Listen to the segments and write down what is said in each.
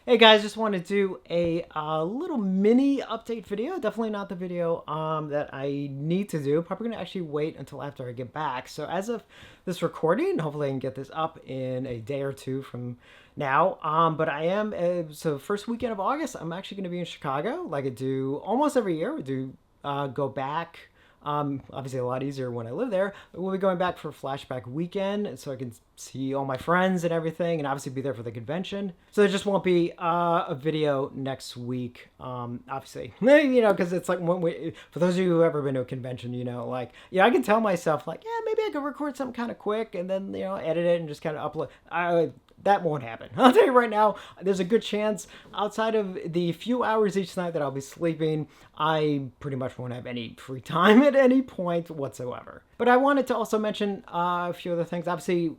Hey guys, just wanted to do a little mini update video. Definitely not the video that I need to do. Probably gonna actually wait until after I get back. So as of this recording, hopefully I can get this up in a day or two from now. But I am so first weekend of August, I'm actually gonna be in Chicago, like I do almost every year. We do go back. Obviously, a lot easier when I live there. We'll be going back for flashback weekend, so I can see all my friends and everything, and obviously be there for the convention. So there just won't be a video next week, obviously, because it's like for those of you who have ever been to a convention, like I can tell myself like, yeah, maybe I could record something kind of quick and then edit it and just kind of upload. That won't happen. I'll tell you right now, there's a good chance outside of the few hours each night that I'll be sleeping, I pretty much won't have any free time at any point whatsoever. But I wanted to also mention a few other things. Obviously,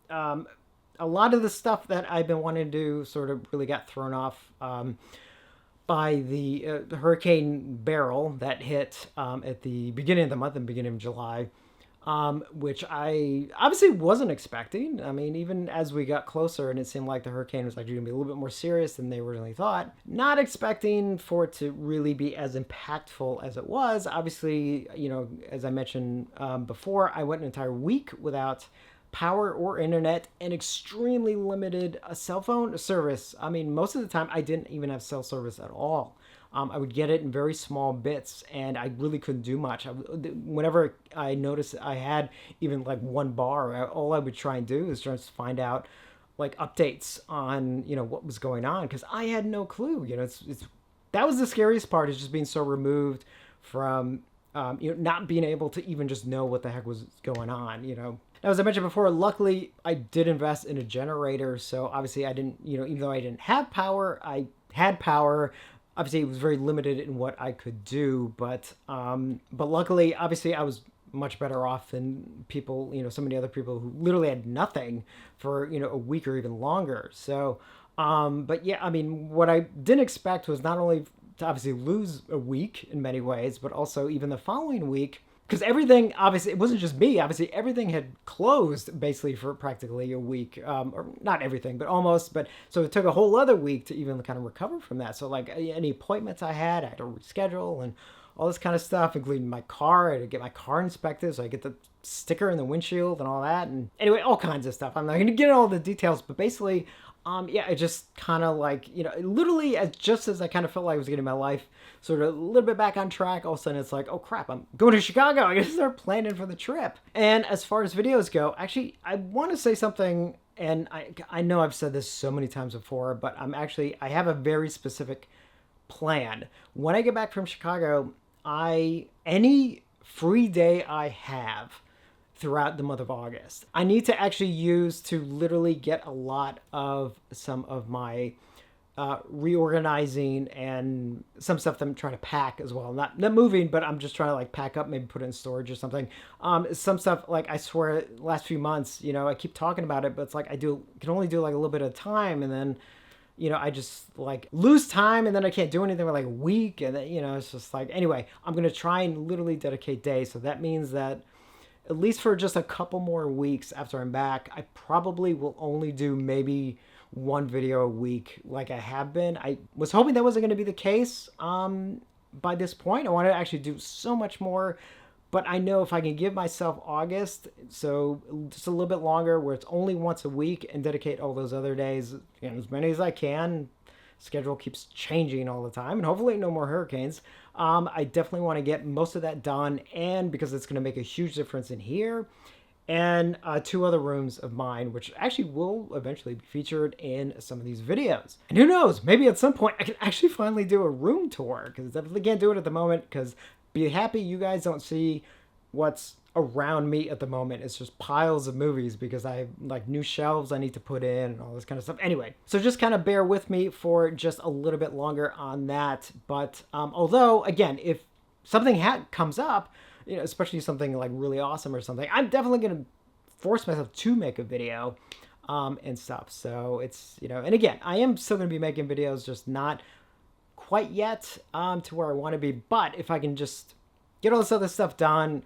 a lot of the stuff that I've been wanting to do sort of really got thrown off by the Hurricane Beryl that hit at the beginning of the month, and beginning of July. Which I obviously wasn't expecting. I mean, even as we got closer and it seemed like the hurricane was actually going to be a little bit more serious than they originally thought, not expecting for it to really be as impactful as it was. Obviously, as I mentioned before, I went an entire week without power or internet and extremely limited cell phone service. I mean, most of the time I didn't even have cell service at all. I would get it in very small bits, and I really couldn't do much. Whenever I noticed I had even like one bar, all I would try and do is just find out like updates on what was going on, because I had no clue. That was the scariest part, is just being so removed from not being able to even just know what the heck was going on. Now, as I mentioned before, luckily I did invest in a generator, so obviously I didn't, even though I didn't have power, I had power. Obviously, it was very limited in what I could do, but luckily, obviously, I was much better off than people, so many other people who literally had nothing for a week or even longer. So, but yeah, I mean, what I didn't expect was not only to obviously lose a week in many ways, but also even the following week. Because everything, obviously, it wasn't just me. Obviously, everything had closed basically for practically a week, or not everything, but almost. But so it took a whole other week to even kind of recover from that. So like any appointments I had to reschedule and all this kind of stuff, including my car. I had to get my car inspected, so I get the sticker in the windshield and all that. And anyway, all kinds of stuff. I'm not going to get into all the details, but basically, yeah, it just kind of like, literally just as I kind of felt like I was getting my life sort of a little bit back on track, all of a sudden it's like, oh crap, I'm going to Chicago. I gotta start planning for the trip. And as far as videos go, actually, I want to say something, and I know I've said this so many times before, but I have a very specific plan. When I get back from Chicago, any free day I have throughout the month of August, I need to actually use to literally get a lot of some of my reorganizing and some stuff that I'm trying to pack as well. Not moving, but I'm just trying to like pack up, maybe put it in storage or something. Some stuff, like I swear, last few months, I keep talking about it, but it's like can only do like a little bit at a time, and then I just like lose time, and then I can't do anything for like a week, and then, it's just like, anyway, I'm gonna try and literally dedicate days. So that means that at least for just a couple more weeks after I'm back, I probably will only do maybe one video a week like I have been. I was hoping that wasn't going to be the case by this point. I wanted to actually do so much more, but I know if I can give myself August, so just a little bit longer, where it's only once a week, and dedicate all those other days, as many as I can. Schedule keeps changing all the time, and hopefully no more hurricanes. I definitely want to get most of that done, and because it's going to make a huge difference in here, and two other rooms of mine, which actually will eventually be featured in some of these videos. And who knows, maybe at some point I can actually finally do a room tour, because I definitely can't do it at the moment, because be happy you guys don't see what's around me at the moment. It's just piles of movies, because I have like new shelves I need to put in and all this kind of stuff. Anyway, so just kind of bear with me for just a little bit longer on that. But although, again, if something comes up, especially something like really awesome or something, I'm definitely going to force myself to make a video and stuff. So it's, and again, I am still going to be making videos, just not quite yet to where I want to be. But if I can just get all this other stuff done,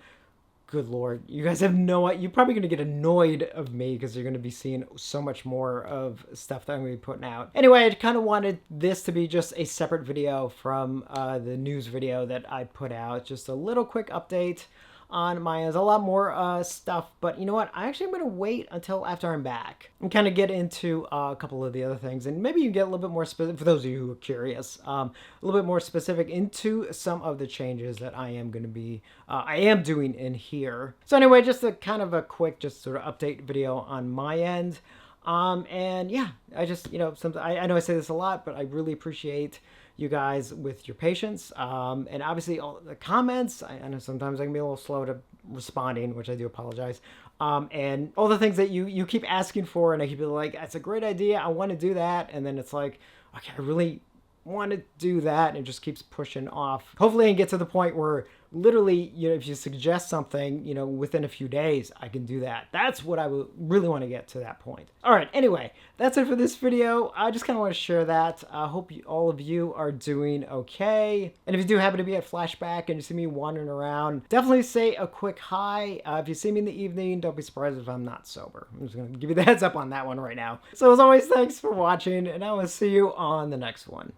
good Lord. You guys have you're probably going to get annoyed of me because you're going to be seeing so much more of stuff that I'm going to be putting out. Anyway, I kind of wanted this to be just a separate video from the news video that I put out. Just a little quick update on my end. There's a lot more stuff, but you know what? I actually am going to wait until after I'm back and kind of get into a couple of the other things, and maybe you get a little bit more specific for those of you who are curious, a little bit more specific into some of the changes that I am going to be, I am doing in here. So anyway, just a kind of a quick, just sort of update video on my end. And yeah, I just, you know, I know I say this a lot, but I really appreciate you guys with your patience. And obviously all the comments, I know sometimes I can be a little slow to responding, which I do apologize. And all the things that you keep asking for, and I keep being like, that's a great idea, I want to do that. And then it's like, okay, I really want to do that, and it just keeps pushing off. Hopefully I can get to the point where literally, you know, if you suggest something, you know, within a few days, I can do that. That's what I would really want to get to, that point. All right, anyway, that's it for this video. I just kind of want to share that. I hope all of you are doing okay. And if you do happen to be at Flashback and you see me wandering around, definitely say a quick hi. If you see me in the evening, don't be surprised if I'm not sober. I'm just going to give you the heads up on that one right now. So as always, thanks for watching, and I will see you on the next one.